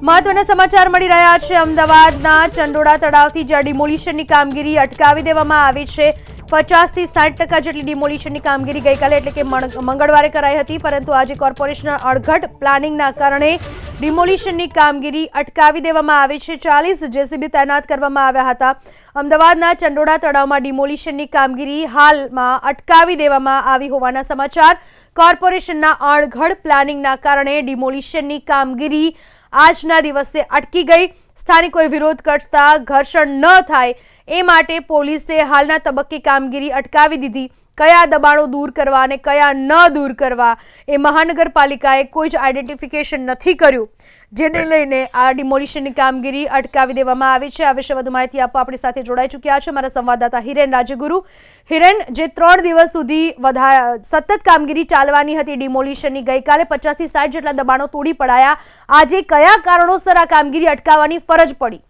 મહત્વના સમાચાર મળી રહ્યા છે। અમદાવાદના ચંડોળા તળાવથી જ્યાં ડિમોલિશનની કામગીરી અટકાવી દેવામાં આવી છે। 50 થી 60% જેટલી ડિમોલિશનની કામગીરી ગઈકાલે એટલે કે મંગળવારે કરાઈ હતી, પરંતુ આજે કોર્પોરેશનના અણઘડ પ્લાનિંગના કારણે ડિમોલિશનની કામગીરી અટકાવી દેવામાં આવી છે। 40 જેસીબી તૈનાત કરવામાં આવ્યા હતા। અમદાવાદના ચંડોળા તળાવમાં ડિમોલિશનની કામગીરી હાલમાં અટકાવી દેવામાં આવી હોવાના સમાચાર। કોર્પોરેશનના અણઘડ પ્લાનિંગના કારણે ડિમોલિશનની કામગીરી આજના દિવસે અટકી ગઈ। સ્થાનિકોએ વિરોધ કરતા ઘર્ષણ ન થાય એ માટે પોલીસે હાલના તબક્કે કામગીરી અટકાવી દીધી। કયા દબાણો દૂર કરવા અને કયા ન દૂર કરવા એ મહાનગરપાલિકાએ કોઈ જ આઈડેન્ટિફિકેશન નથી કર્યું, જેને લઈને આ ડિમોલિશનની કામગીરી અટકાવી દેવામાં આવી છે। આ વિશે વધુ માહિતી આપવા આપણી સાથે જોડાઈ ચૂક્યા છે મારા સંવાદદાતા હિરેન રાજગુરુ। હિરેન, જે 3 દિવસ સુધી સતત કામગીરી ચાલવાની હતી ડિમોલિશનની, ગઈકાલે 50 થી 60 જેટલા દબાણો તોડી પડાયા, આજે કયા કારણોસર આ કામગીરી અટકાવવાની ફરજ પડી?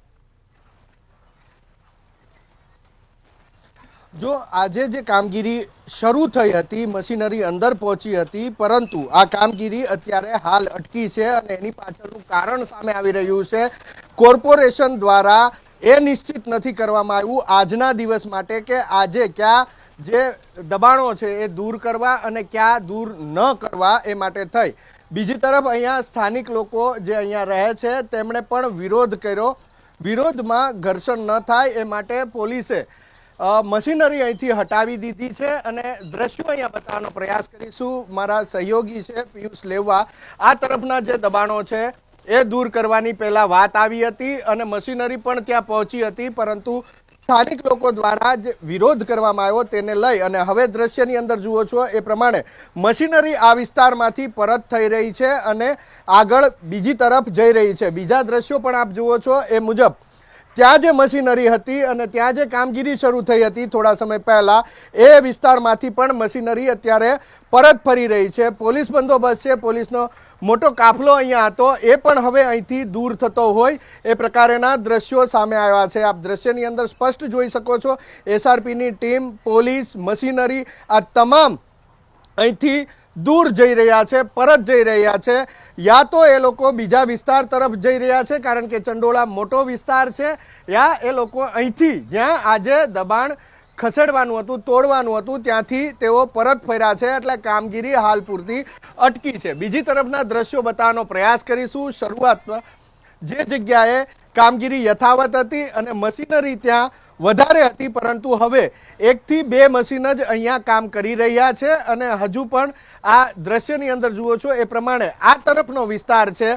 જો આજે જે કામગીરી શરૂ થઈ હતી, મશીનરી અંદર પહોંચી હતી, પરંતુ આ કામગીરી અત્યારે હાલ અટકી છે અને એની પાછળનું કારણ સામે આવી રહ્યું છે। કોર્પોરેશન દ્વારા એ નિશ્ચિત નથી કરવામાં આવ્યું આજના દિવસ માટે કે આજે ક્યાં જે દબાણો છે એ દૂર કરવા અને ક્યાં દૂર ન કરવા એ માટે થઈ। બીજી તરફ અહીંયા સ્થાનિક લોકો જે અહીંયા રહે છે તેમણે પણ વિરોધ કર્યો। વિરોધમાં ઘર્ષણ ન થાય એ માટે પોલીસે મશીનરી અહીંથી હટાવી દીધી છે અને દ્રશ્યો અહીંયા બતાવવાનો પ્રયાસ કરીશું। મારા સહયોગી છે પિયુષ લેવા। આ તરફના જે દબાણો છે એ દૂર કરવાની પહેલા વાત આવી હતી અને મશીનરી પણ ત્યાં પહોંચી હતી, પરંતુ સ્થાનિક લોકો દ્વારા જે વિરોધ કરવામાં આવ્યો તેને લઈ અને હવે દ્રશ્યની અંદર જુઓ છો એ પ્રમાણે મશીનરી આ વિસ્તારમાંથી પરત થઈ રહી છે અને આગળ બીજી તરફ જઈ રહી છે। બીજા દ્રશ્યો પણ આપ જુઓ છો એ મુજબ ત્યાં જે મશીનરી હતી અને ત્યાં જે કામગીરી શરૂ થઈ હતી થોડા સમય પહેલા, એ વિસ્તારમાંથી પણ મશીનરી અત્યારે પરત ફરી રહી છે। પોલીસ બંદોબસ્ત છે, પોલીસનો મોટો કાફલો અહીંયા હતો, એ પણ હવે અહીંથી દૂર થતો હોય એ પ્રકારના દ્રશ્યો સામે આવ્યા છે। આપ દ્રશ્યની અંદર સ્પષ્ટ જોઈ શકો છો એસઆરપીની ટીમ, પોલીસ, મશીનરી આ તમામ અહીંથી દૂર જઈ રહ્યા છે, પરત જઈ રહ્યા છે। યા તો એ લોકો બીજા વિસ્તાર તરફ જઈ રહ્યા છે કારણ કે ચંડોળા મોટો વિસ્તાર છે, યા એ લોકો અહીંથી જ્યાં આજે દબાણ ખસેડવાનું હતું, તોડવાનું હતું, ત્યાંથી તેઓ પરત ફર્યા છે, એટલે કામગીરી હાલ પૂરતી અટકી છે। બીજી તરફના દ્રશ્યો બતાવવાનો પ્રયાસ કરીશું। શરૂઆતમાં જે જગ્યાએ કામગીરી યથાવત હતી અને મશીનરી ત્યાં વધારે હતી, પરંતુ હવે 1 થી 2 મશીન જ અહીંયા કામ કરી રહ્યા છે અને હજુ પણ આ દ્રશ્યની અંદર જુઓ છો એ પ્રમાણે આ તરફનો વિસ્તાર છે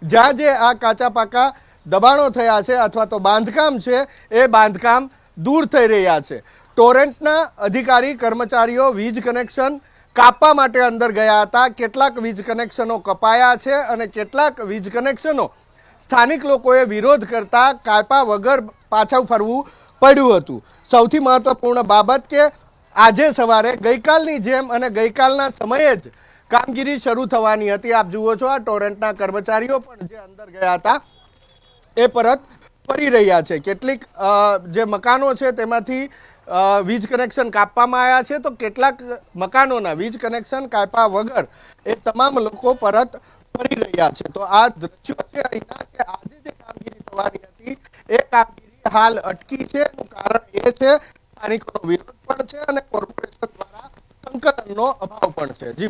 જ્યાં જે આ કાચા પાકા દબાણો થયા છે અથવા તો બાંધકામ છે એ બાંધકામ દૂર થઈ રહ્યા છે। ટોરેન્ટના અધિકારી કર્મચારીઓ વીજ કનેક્શન કાપવા માટે અંદર ગયા હતા। કેટલાક વીજ કનેક્શનો કપાયા છે અને કેટલાક વીજ કનેક્શનો સ્થાનિક લોકોએ વિરોધ કરતા કાપ્યા વગર પાછળ ફરવું પડ્યું હતું। સૌથી મહત્વપૂર્ણ બાબત કે આજે સવારે ગઈકાલની જેમ અને ગઈકાલના સમયે જ કામગીરી શરૂ થવાની હતી। આપ જુઓ છો આ ટોરેન્ટના કર્મચારીઓ પણ જે અંદર ગયા હતા એ પરત ફરી રહ્યા છે। કેટલીક જે મકાનો છે તેમાંથી વીજ કનેક્શન કાપવામાં આવ્યા છે, તો કેટલાક મકાનોના વીજ કનેક્શન કાપ્યા વગર એ તમામ લોકો પરત ફરી રહ્યા છે। તો આ દ્રશ્યો છે અહીંના કે આજે જે કામગીરી થવાની હતી એ કામગીરી હાલ અટકી છે। એનું કારણ એ છે સ્થાનિકોનો વિરોધ પણ છે અને કોર્પોરેશન દ્વારા સંકલનનો અભાવ પણ છે। જી।